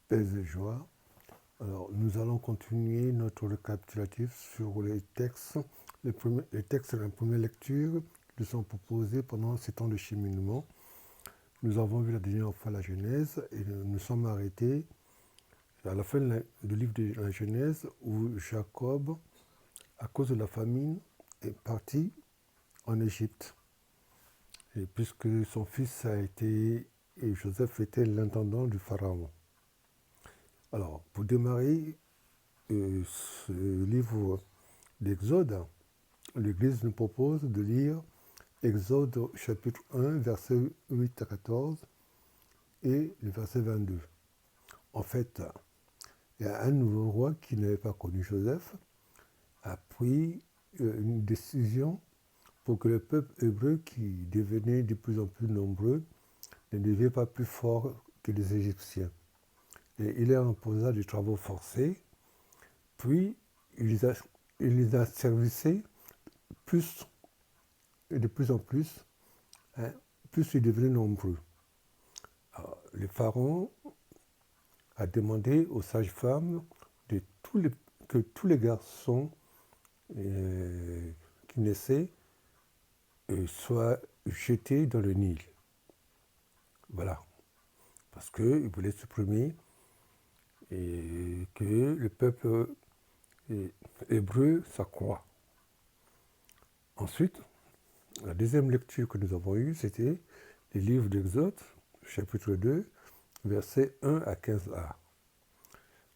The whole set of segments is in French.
paix et joie. Alors, nous allons continuer notre récapitulatif sur les textes, les textes de la première lecture qui nous sont proposés pendant ces temps de cheminement. Nous avons vu la dernière fois la Genèse et nous sommes arrêtés à la fin du livre de la Genèse où Jacob, à cause de la famine, est parti en Égypte. Et puisque son fils et Joseph était l'intendant du Pharaon. Alors, pour démarrer ce livre d'Exode, l'Église nous propose de lire Exode chapitre 1, versets 8 à 14 et le verset 22. En fait, il y a un nouveau roi qui n'avait pas connu Joseph, a pris une décision pour que le peuple hébreu, qui devenait de plus en plus nombreux, ne devienne pas plus fort que les Égyptiens. Et il leur imposa des travaux forcés, puis il les a servissés plus et de plus en plus, hein, plus ils devenaient nombreux. Alors, le pharaon a demandé aux sages-femmes que tous les garçons qui naissaient soient jetés dans le Nil. Voilà. Parce qu'il voulait supprimer et que le peuple hébreu s'accroît. Ensuite, la deuxième lecture que nous avons eue, c'était les livres d'Exode, chapitre 2, versets 1 à 15a.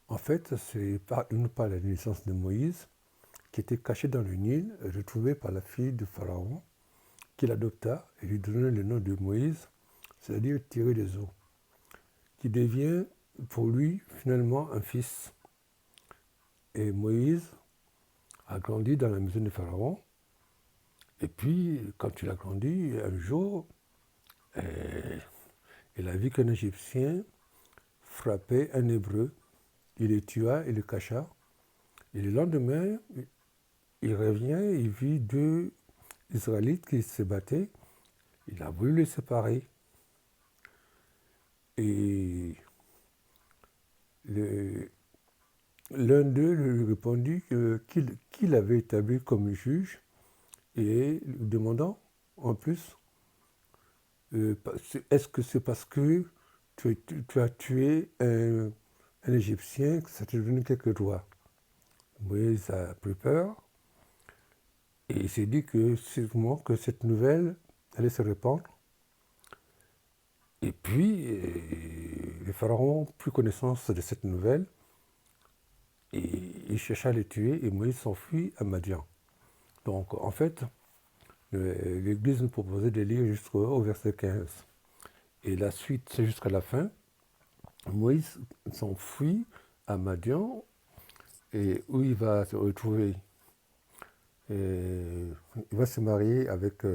En fait, il nous parle de la naissance de Moïse, qui était caché dans le Nil, retrouvé par la fille de Pharaon, qui l'adopta et lui donna le nom de Moïse, c'est-à-dire tiré des eaux, qui devient pour lui finalement un fils. Et Moïse a grandi dans la maison de Pharaon. Et puis, quand il a grandi, un jour, il a vu qu'un Égyptien frappait un Hébreu. Il le tua, il le cacha. Et le lendemain, il revient, il vit deux Israélites qui se battaient. Il a voulu les séparer. Et l'un d'eux lui répondit qu'il avait établi comme juge et lui demandant en plus est-ce que c'est parce que tu as tué un Égyptien que ça t'est devenu quelque droit? Moïse a pris peur et il s'est dit que sûrement que cette nouvelle allait se répandre. Et puis, le pharaon prit connaissance de cette nouvelle et il chercha à les tuer et Moïse s'enfuit à Madian. Donc, en fait, l'Église nous proposait de lire jusqu'au verset 15. Et la suite, c'est jusqu'à la fin. Moïse s'enfuit à Madian et où il va se retrouver. Il va se marier avec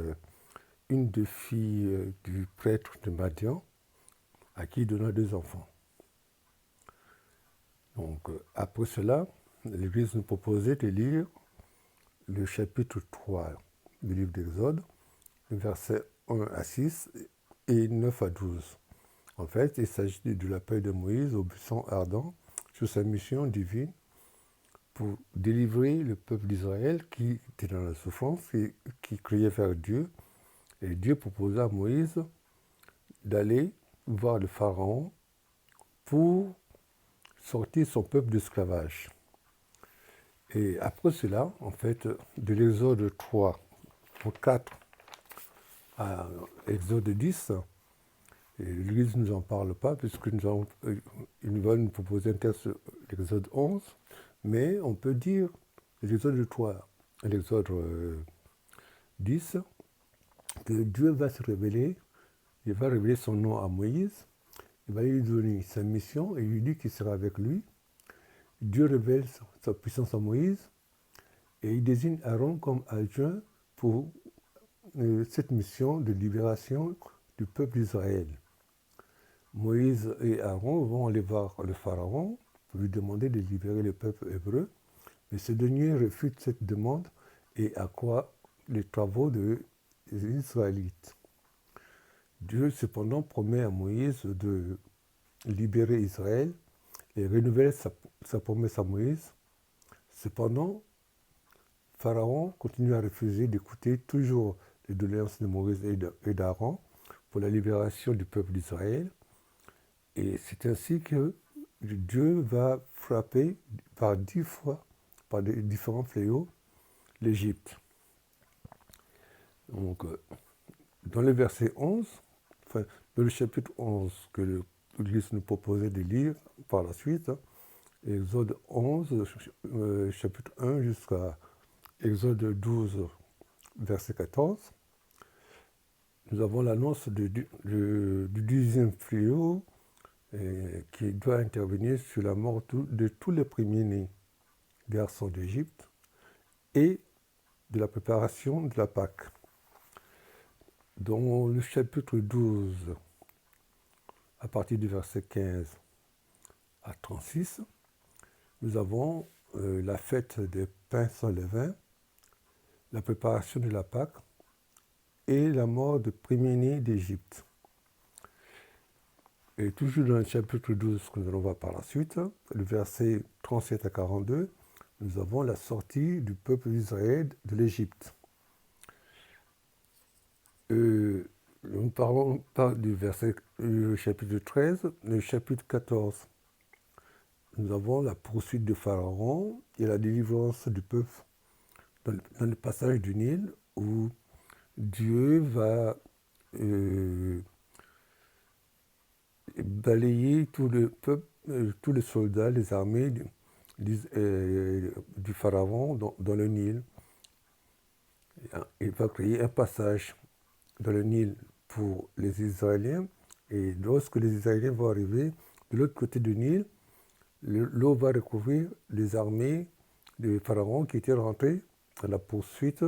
une des filles du prêtre de Madian, à qui il donna 2 enfants. Donc, après cela, l'Église nous proposait de lire le chapitre 3 du livre d'Exode, versets 1 à 6 et 9 à 12. En fait, il s'agit de l'appel de Moïse au buisson ardent sur sa mission divine pour délivrer le peuple d'Israël qui était dans la souffrance et qui criait vers Dieu. Et Dieu proposa à Moïse d'aller voir le Pharaon pour sortir son peuple d'esclavage. Et après cela, en fait, de l'Exode 3 au 4 à Exode 10, l'Église ne nous en parle pas puisqu'ils veulent nous proposer un texte, l'Exode 11, mais on peut dire l'Exode 3 et l'Exode 10 que Dieu va se révéler, il va révéler son nom à Moïse, il va lui donner sa mission et il lui dit qu'il sera avec lui. Dieu révèle sa puissance à Moïse et il désigne Aaron comme adjoint pour cette mission de libération du peuple d'Israël. Moïse et Aaron vont aller voir le Pharaon pour lui demander de libérer le peuple hébreu, mais ce dernier refuse cette demande et accroît les travaux des Israélites. Dieu cependant promet à Moïse de libérer Israël et renouvelle sa promesse à Moïse. Cependant, Pharaon continue à refuser d'écouter toujours les doléances de Moïse et d'Aaron pour la libération du peuple d'Israël. Et c'est ainsi que Dieu va frapper par 10 fois, par des différents fléaux, l'Égypte. Donc, dans le verset 11, enfin, dans le chapitre 11 que l'Église nous proposait de lire par la suite, Exode 11, chapitre 1 jusqu'à Exode 12, verset 14, nous avons l'annonce du 10e fléau qui doit intervenir sur la mort de tous les premiers-nés garçons d'Égypte et de la préparation de la Pâque. Dans le chapitre 12, à partir du verset 15 à 36, nous avons la fête des pains sans levain, la préparation de la Pâque et la mort de premiers-nés d'Égypte. Et toujours dans le chapitre 12 que nous allons voir par la suite, le verset 37 à 42, nous avons la sortie du peuple d'Israël de l'Égypte. Nous parlons pas du chapitre 13, le chapitre 14. Nous avons la poursuite de Pharaon et la délivrance du peuple dans le passage du Nil où Dieu va balayer tout le peuple, tous les soldats, les armées du Pharaon dans le Nil. Il va créer un passage dans le Nil pour les Israéliens, et lorsque les Israéliens vont arriver de l'autre côté du Nil, l'eau va recouvrir les armées du Pharaon qui étaient rentrées à la poursuite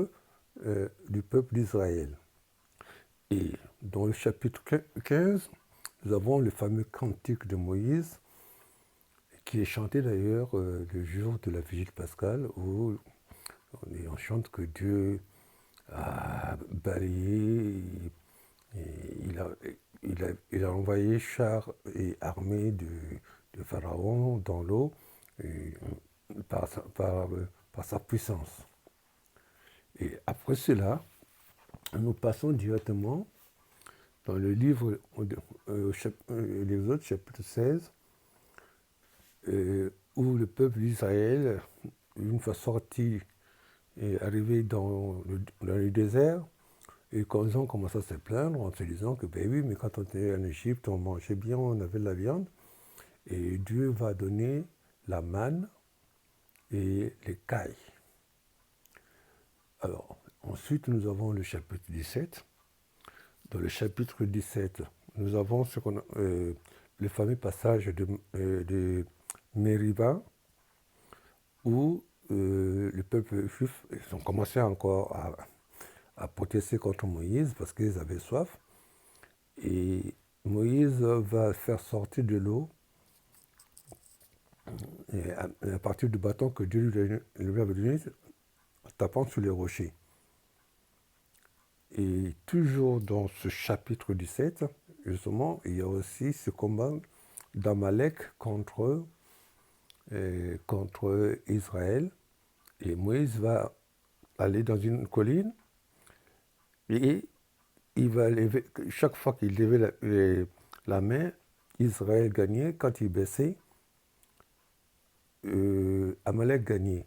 du peuple d'Israël. Et dans le chapitre 15, nous avons le fameux cantique de Moïse, qui est chanté d'ailleurs le jour de la vigile pascale, où on chante que Dieu a balayé, il a envoyé chars et armées de Pharaon dans l'eau par sa puissance. Et après cela, nous passons directement dans le livre l'Exode chapitre 16, où le peuple d'Israël, une fois sorti et arrivé dans le désert, et quand ils ont commencé à se plaindre en se disant que ben oui, mais quand on était en Égypte, on mangeait bien, on avait de la viande, et Dieu va donner la manne et les cailles. Alors, ensuite, nous avons le chapitre 17. Dans le chapitre 17, nous avons le fameux passage de Mériba, où le peuple juif, ils ont commencé encore à protester contre Moïse parce qu'ils avaient soif. Et Moïse va faire sortir de l'eau à partir du bâton que Dieu lui avait donné, en tapant sur les rochers. Et toujours dans ce chapitre 17, justement, il y a aussi ce combat d'Amalek contre Israël. Et Moïse va aller dans une colline et il va lever, chaque fois qu'il levait la main, Israël gagnait. Quand il baissait, Amalek gagnait.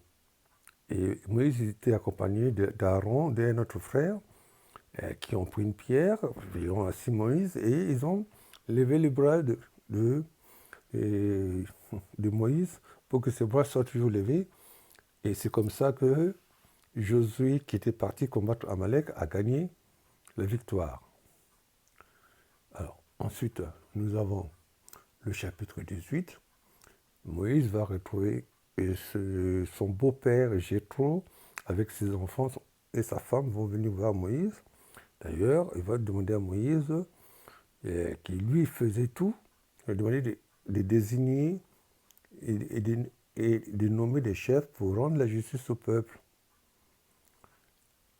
Et Moïse était accompagné d'Aaron, d'un autre frère, qui ont pris une pierre, ils ont assis Moïse et ils ont levé les bras de Moïse pour que ses bras soient toujours levés. Et c'est comme ça que Josué, qui était parti combattre Amalek, a gagné la victoire. Alors, ensuite, nous avons le chapitre 18. Moïse va retrouver son beau-père Jéthro avec ses enfants et sa femme vont venir voir Moïse. D'ailleurs, il va demander à Moïse, qui lui faisait tout, il va demander de désigner et de nommer des chefs pour rendre la justice au peuple.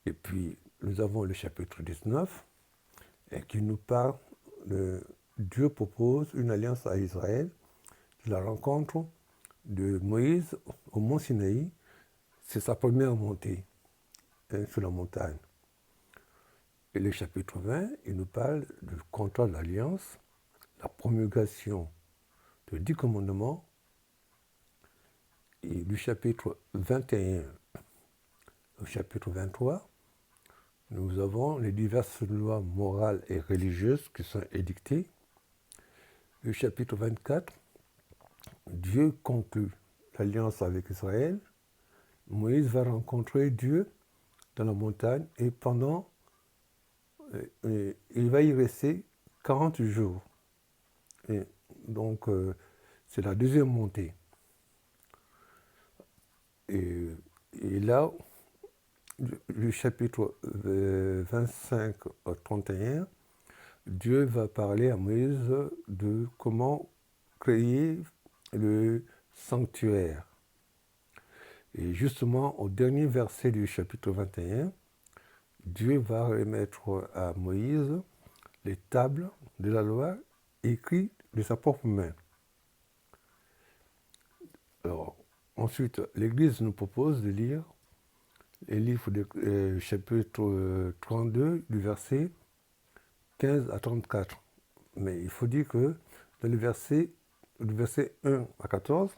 Et puis, nous avons le chapitre 19, qui nous parle de Dieu propose une alliance à Israël, la rencontre de Moïse au mont Sinaï. C'est sa première montée sur la montagne. Et le chapitre 20, il nous parle du contrat de l'alliance, la promulgation de 10 commandements, et du chapitre 21 au chapitre 23, nous avons les diverses lois morales et religieuses qui sont édictées. Le chapitre 24, Dieu conclut l'alliance avec Israël. Moïse va rencontrer Dieu dans la montagne et il va y rester 40 jours. Et donc, c'est la deuxième montée. Et là, du chapitre 25 au 31, Dieu va parler à Moïse de comment créer le sanctuaire. Et justement, au dernier verset du chapitre 21, Dieu va remettre à Moïse les tables de la loi écrites de sa propre main. Alors, ensuite, l'Église nous propose de lire les livres du chapitre 32, du verset 15 à 34. Mais il faut dire que dans le verset 1 à 14,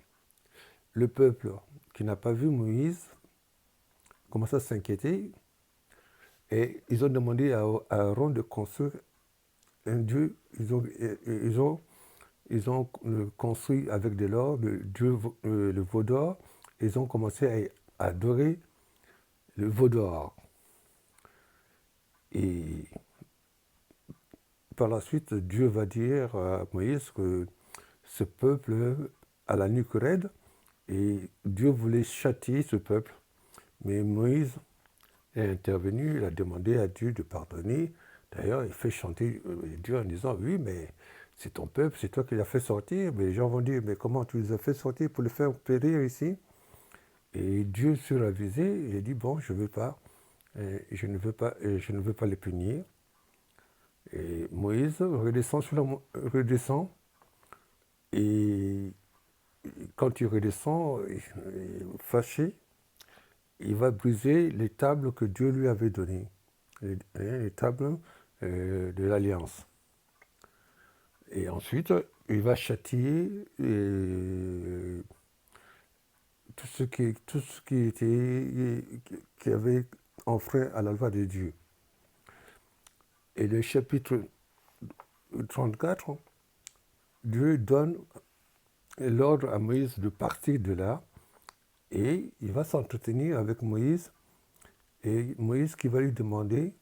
le peuple qui n'a pas vu Moïse commence à s'inquiéter et ils ont demandé à Aaron de construire un dieu. Ils ont construit avec de l'or le dieu, le veau d'or. Ils ont commencé à adorer le veau d'or. Et par la suite, Dieu va dire à Moïse que ce peuple a la nuque raide et Dieu voulait châtier ce peuple. Mais Moïse est intervenu, il a demandé à Dieu de pardonner. D'ailleurs, il fait chanter Dieu en disant « Oui, mais c'est ton peuple, c'est toi qui l'as fait sortir. » Mais les gens vont dire « Mais comment tu les as fait sortir pour les faire périr ici ?» Et Dieu suravisé, il a dit « Bon, je ne veux pas. Je ne veux pas les punir. » Et Moïse redescend et quand il redescend, fâché, il va briser les tables que Dieu lui avait données, les tables de l'Alliance. Et ensuite, il va châtier tout ce qui avait enfreint à la loi de Dieu. Et le chapitre 34, Dieu donne l'ordre à Moïse de partir de là et il va s'entretenir avec Moïse et Moïse qui va lui demander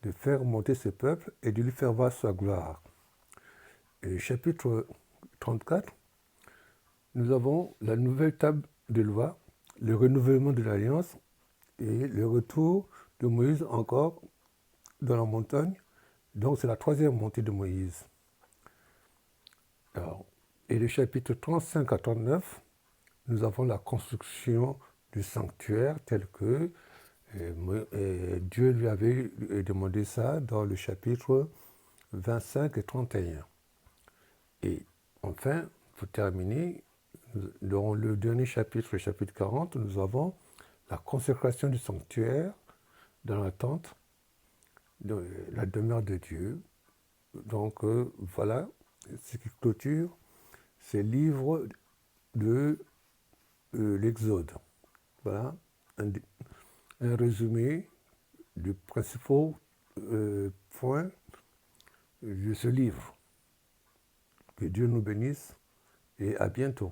de faire monter ce peuple et de lui faire voir sa gloire. Et le chapitre 34, nous avons la nouvelle table de loi, le renouvellement de l'alliance et le retour de Moïse encore dans la montagne. Donc c'est la troisième montée de Moïse. Alors, et le chapitre 35 à 39, nous avons la construction du sanctuaire tel que Dieu lui avait demandé ça dans le chapitre 25 et 31. Et enfin, pour terminer, dans le dernier chapitre, le chapitre 40, nous avons la consécration du sanctuaire dans la tente, de la demeure de Dieu. Donc voilà ce qui clôture ces livres de l'Exode. Voilà un résumé des principaux points de ce livre. Que Dieu nous bénisse et à bientôt.